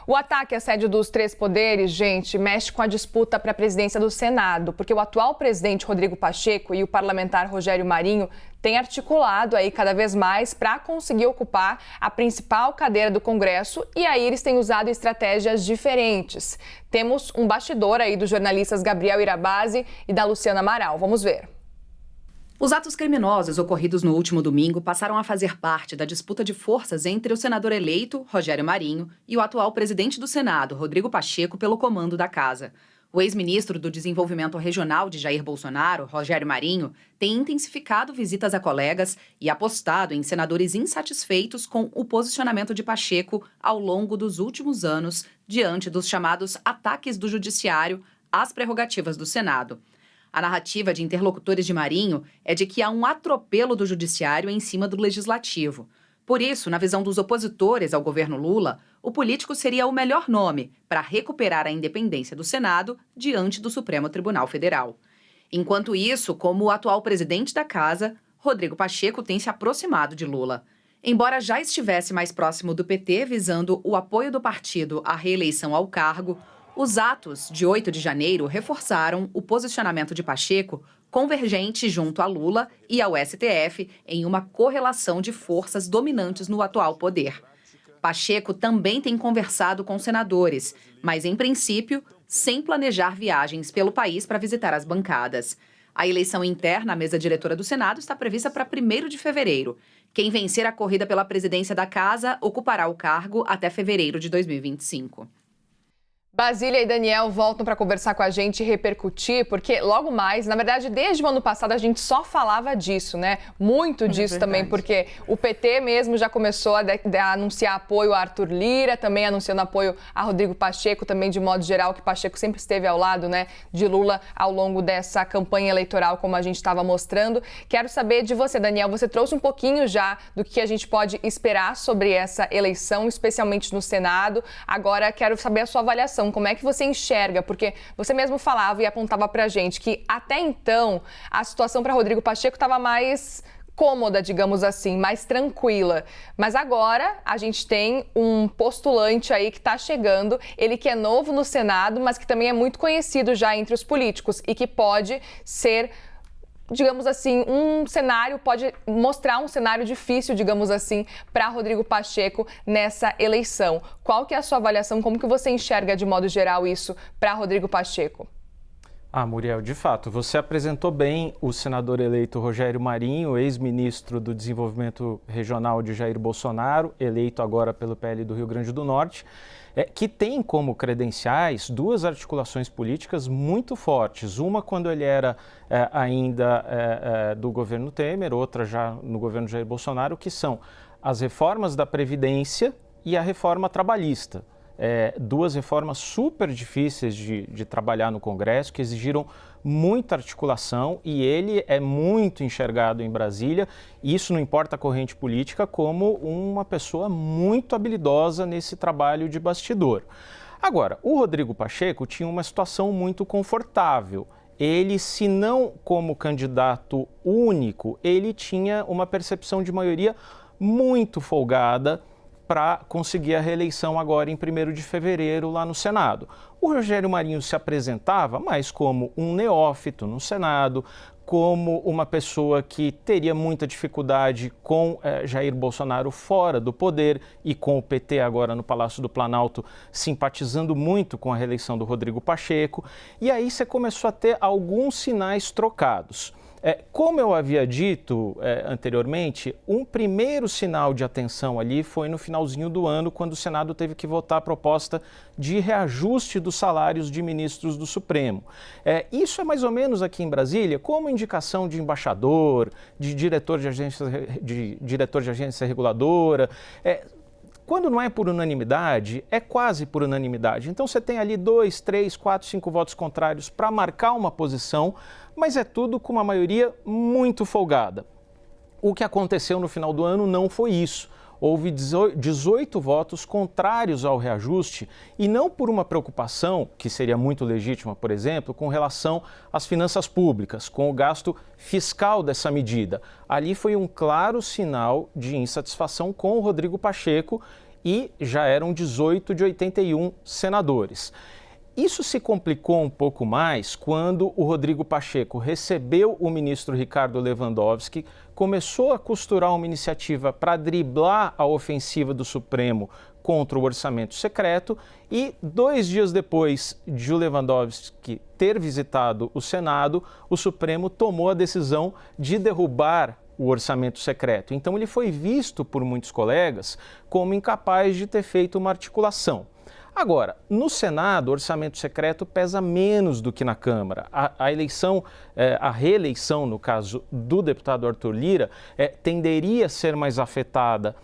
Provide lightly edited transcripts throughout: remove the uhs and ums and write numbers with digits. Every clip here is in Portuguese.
O ataque à sede dos três poderes, gente, mexe com a disputa para a presidência do Senado, porque o atual presidente Rodrigo Pacheco e o parlamentar Rogério Marinho têm articulado aí cada vez mais para conseguir ocupar a principal cadeira do Congresso e aí eles têm usado estratégias diferentes. Temos um bastidor aí dos jornalistas Gabriel Irabazi e da Luciana Amaral. Vamos ver. Os atos criminosos ocorridos no último domingo passaram a fazer parte da disputa de forças entre o senador eleito, Rogério Marinho, e o atual presidente do Senado, Rodrigo Pacheco, pelo comando da casa. O ex-ministro do Desenvolvimento Regional de Jair Bolsonaro, Rogério Marinho, tem intensificado visitas a colegas e apostado em senadores insatisfeitos com o posicionamento de Pacheco ao longo dos últimos anos, diante dos chamados ataques do Judiciário às prerrogativas do Senado. A narrativa de interlocutores de Marinho é de que há um atropelo do Judiciário em cima do Legislativo. Por isso, na visão dos opositores ao governo Lula, o político seria o melhor nome para recuperar a independência do Senado diante do Supremo Tribunal Federal. Enquanto isso, como o atual presidente da casa, Rodrigo Pacheco tem se aproximado de Lula. Embora já estivesse mais próximo do PT, visando o apoio do partido à reeleição ao cargo, os atos de 8 de janeiro reforçaram o posicionamento de Pacheco convergente junto a Lula e ao STF em uma correlação de forças dominantes no atual poder. Pacheco também tem conversado com senadores, mas, em princípio, sem planejar viagens pelo país para visitar as bancadas. A eleição interna à mesa diretora do Senado está prevista para 1º de fevereiro. Quem vencer a corrida pela presidência da casa ocupará o cargo até fevereiro de 2025. Basília e Daniel voltam para conversar com a gente e repercutir, porque logo mais, na verdade, desde o ano passado a gente só falava disso, né? Muito disso também, porque o PT mesmo já começou a anunciar apoio a Arthur Lira, também anunciando apoio a Rodrigo Pacheco, também de modo geral, que Pacheco sempre esteve ao lado, né, de Lula ao longo dessa campanha eleitoral, como a gente estava mostrando. Quero saber de você, Daniel, você trouxe um pouquinho já do que a gente pode esperar sobre essa eleição, especialmente no Senado. Agora quero saber a sua avaliação. Como é que você enxerga? Porque você mesmo falava e apontava pra gente que até então a situação para Rodrigo Pacheco estava mais cômoda, digamos assim, mais tranquila. Mas agora a gente tem um postulante aí que está chegando, ele que é novo no Senado, mas que também é muito conhecido já entre os políticos e que pode ser, digamos assim, pode mostrar um cenário difícil, digamos assim, para Rodrigo Pacheco nessa eleição. Qual que é a sua avaliação? Como que você enxerga, de modo geral, isso para Rodrigo Pacheco? Muriel, de fato, você apresentou bem o senador eleito Rogério Marinho, ex-ministro do Desenvolvimento Regional de Jair Bolsonaro, eleito agora pelo PL do Rio Grande do Norte, que tem como credenciais duas articulações políticas muito fortes. Uma quando ele era ainda do governo Temer, outra já no governo Jair Bolsonaro, que são as reformas da Previdência e a reforma trabalhista. Duas reformas super difíceis de trabalhar no Congresso, que exigiram muita articulação, e ele é muito enxergado em Brasília, e isso não importa a corrente política, como uma pessoa muito habilidosa nesse trabalho de bastidor. Agora, o Rodrigo Pacheco tinha uma situação muito confortável. Ele, se não como candidato único, ele tinha uma percepção de maioria muito folgada para conseguir a reeleição agora em 1º de fevereiro lá no Senado. O Rogério Marinho se apresentava mais como um neófito no Senado, como uma pessoa que teria muita dificuldade com Jair Bolsonaro fora do poder e com o PT agora no Palácio do Planalto, simpatizando muito com a reeleição do Rodrigo Pacheco. E aí você começou a ter alguns sinais trocados. Como eu havia dito anteriormente, um primeiro sinal de atenção ali foi no finalzinho do ano, quando o Senado teve que votar a proposta de reajuste dos salários de ministros do Supremo. Isso é mais ou menos aqui em Brasília como indicação de embaixador, de diretor de agência reguladora. Quando não é por unanimidade, é quase por unanimidade. Então você tem ali 2, 3, 4, 5 votos contrários para marcar uma posição, mas é tudo com uma maioria muito folgada. O que aconteceu no final do ano não foi isso. Houve 18 votos contrários ao reajuste e não por uma preocupação, que seria muito legítima, por exemplo, com relação às finanças públicas, com o gasto fiscal dessa medida. Ali foi um claro sinal de insatisfação com o Rodrigo Pacheco e já eram 18 de 81 senadores. Isso se complicou um pouco mais quando o Rodrigo Pacheco recebeu o ministro Ricardo Lewandowski, começou a costurar uma iniciativa para driblar a ofensiva do Supremo contra o orçamento secreto e 2 dias depois de o Lewandowski ter visitado o Senado, o Supremo tomou a decisão de derrubar o orçamento secreto. Então ele foi visto por muitos colegas como incapaz de ter feito uma articulação. Agora, no Senado, o orçamento secreto pesa menos do que na Câmara. A reeleição, no caso do deputado Arthur Lira, tenderia a ser mais afetada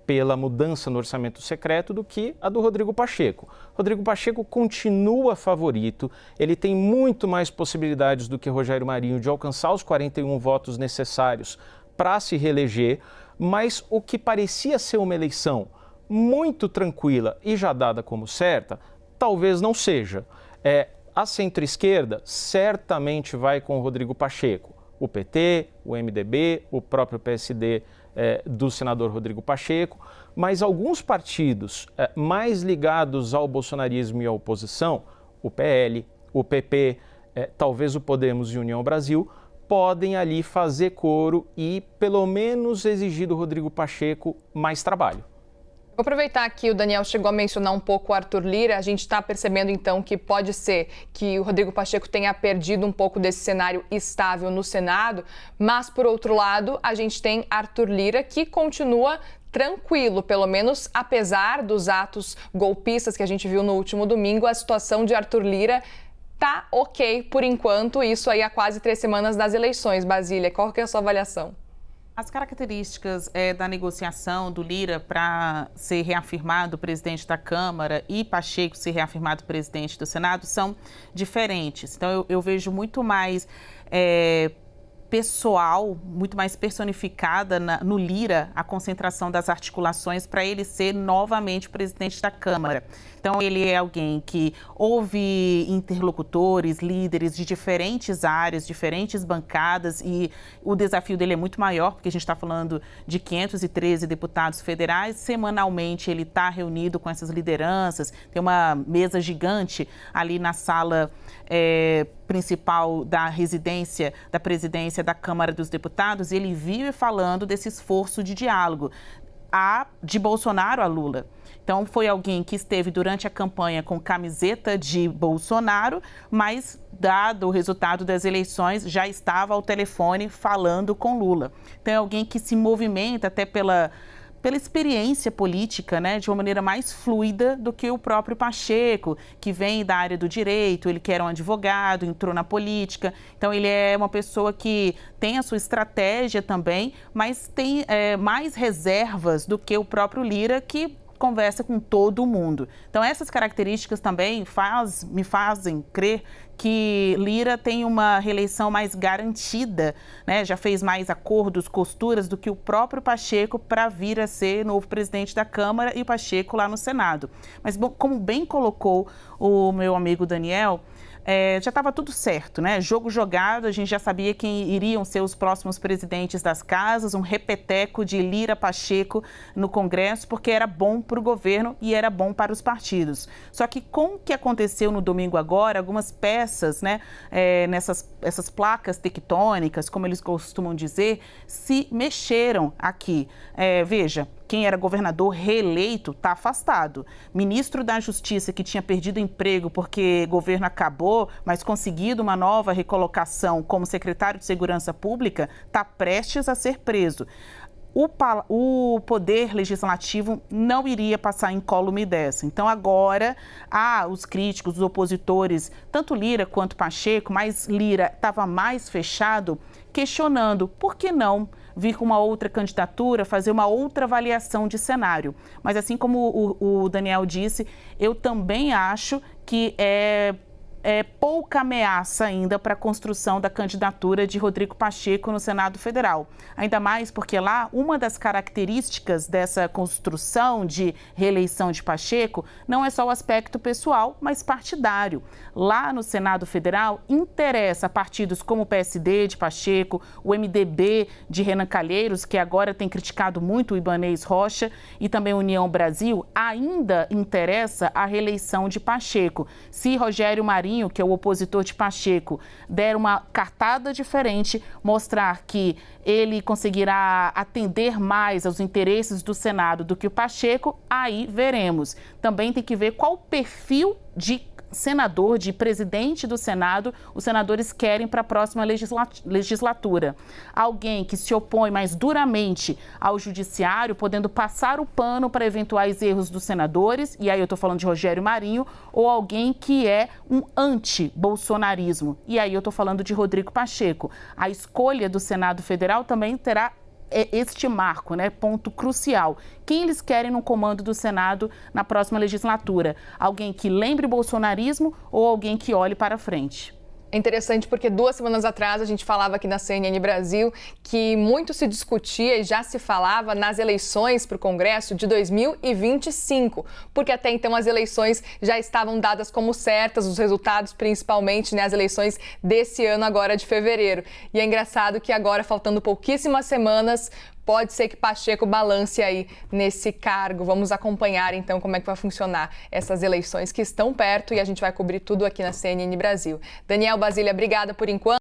pela mudança no orçamento secreto do que a do Rodrigo Pacheco. Rodrigo Pacheco continua favorito, ele tem muito mais possibilidades do que Rogério Marinho de alcançar os 41 votos necessários para se reeleger, mas o que parecia ser uma eleição muito tranquila e já dada como certa, talvez não seja. A centro-esquerda certamente vai com o Rodrigo Pacheco. O PT, o MDB, o próprio PSD do senador Rodrigo Pacheco, mas alguns partidos mais ligados ao bolsonarismo e à oposição, o PL, o PP, talvez o Podemos e União Brasil, podem ali fazer coro e pelo menos exigir do Rodrigo Pacheco mais trabalho. Vou aproveitar que o Daniel chegou a mencionar um pouco o Arthur Lira. A gente está percebendo, então, que pode ser que o Rodrigo Pacheco tenha perdido um pouco desse cenário estável no Senado, mas, por outro lado, a gente tem Arthur Lira, que continua tranquilo, pelo menos apesar dos atos golpistas que a gente viu no último domingo, a situação de Arthur Lira tá ok por enquanto, isso aí há quase 3 semanas das eleições. Basília, qual que é a sua avaliação? As características da negociação do Lira para ser reafirmado presidente da Câmara e Pacheco ser reafirmado presidente do Senado são diferentes. Então, eu vejo muito mais pessoal, muito mais personificada no Lira a concentração das articulações para ele ser novamente presidente da Câmara. Então, ele é alguém que ouve interlocutores, líderes de diferentes áreas, diferentes bancadas, e o desafio dele é muito maior, porque a gente está falando de 513 deputados federais. Semanalmente, ele está reunido com essas lideranças, tem uma mesa gigante ali na sala principal da residência, da presidência da Câmara dos Deputados, e ele vive falando desse esforço de diálogo de Bolsonaro a Lula. Então, foi alguém que esteve durante a campanha com camiseta de Bolsonaro, mas, dado o resultado das eleições, já estava ao telefone falando com Lula. Então, é alguém que se movimenta até pela experiência política, né, de uma maneira mais fluida do que o próprio Pacheco, que vem da área do direito, ele que era um advogado, entrou na política. Então, ele é uma pessoa que tem a sua estratégia também, mas tem mais reservas do que o próprio Lira, que conversa com todo mundo. Então, essas características também me fazem crer que Lira tem uma reeleição mais garantida, né? Já fez mais acordos, costuras do que o próprio Pacheco para vir a ser novo presidente da Câmara e o Pacheco lá no Senado. Mas, bom, como bem colocou o meu amigo Daniel, já estava tudo certo, né? Jogo jogado, a gente já sabia quem iriam ser os próximos presidentes das casas, um repeteco de Lira Pacheco no Congresso, porque era bom para o governo e era bom para os partidos. Só que com o que aconteceu no domingo agora, algumas peças, né, essas placas tectônicas, como eles costumam dizer, se mexeram aqui. Veja, quem era governador reeleito está afastado. Ministro da Justiça, que tinha perdido emprego porque o governo acabou, mas conseguido uma nova recolocação como secretário de Segurança Pública, está prestes a ser preso. O Poder Legislativo não iria passar incólume dessa. Então, agora, os críticos, os opositores, tanto Lira quanto Pacheco, mas Lira estava mais fechado, questionando por que não vir com uma outra candidatura, fazer uma outra avaliação de cenário. Mas, assim como o Daniel disse, eu também acho que é pouca ameaça ainda para a construção da candidatura de Rodrigo Pacheco no Senado Federal. Ainda mais porque lá, uma das características dessa construção de reeleição de Pacheco não é só o aspecto pessoal, mas partidário. Lá no Senado Federal, interessa partidos como o PSD de Pacheco, o MDB de Renan Calheiros, que agora tem criticado muito o Ibanez Rocha, e também a União Brasil, ainda interessa a reeleição de Pacheco. Se Rogério Marinho, que é o opositor de Pacheco, der uma cartada diferente, mostrar que ele conseguirá atender mais aos interesses do Senado do que o Pacheco, aí veremos. Também tem que ver qual o perfil de senador, de presidente do Senado, os senadores querem para a próxima legislatura. Alguém que se opõe mais duramente ao judiciário, podendo passar o pano para eventuais erros dos senadores, e aí eu estou falando de Rogério Marinho, ou alguém que é um anti-bolsonarismo, e aí eu estou falando de Rodrigo Pacheco. A escolha do Senado Federal também terá este marco, né? Ponto crucial. Quem eles querem no comando do Senado na próxima legislatura? Alguém que lembre bolsonarismo ou alguém que olhe para frente? É interessante porque 2 semanas atrás a gente falava aqui na CNN Brasil que muito se discutia e já se falava nas eleições para o Congresso de 2025, porque até então as eleições já estavam dadas como certas, os resultados principalmente, né, as eleições desse ano agora de fevereiro. E é engraçado que agora, faltando pouquíssimas semanas, pode ser que Pacheco balance aí nesse cargo. Vamos acompanhar, então, como é que vai funcionar essas eleições que estão perto e a gente vai cobrir tudo aqui na CNN Brasil. Daniel, Basília, obrigada por enquanto.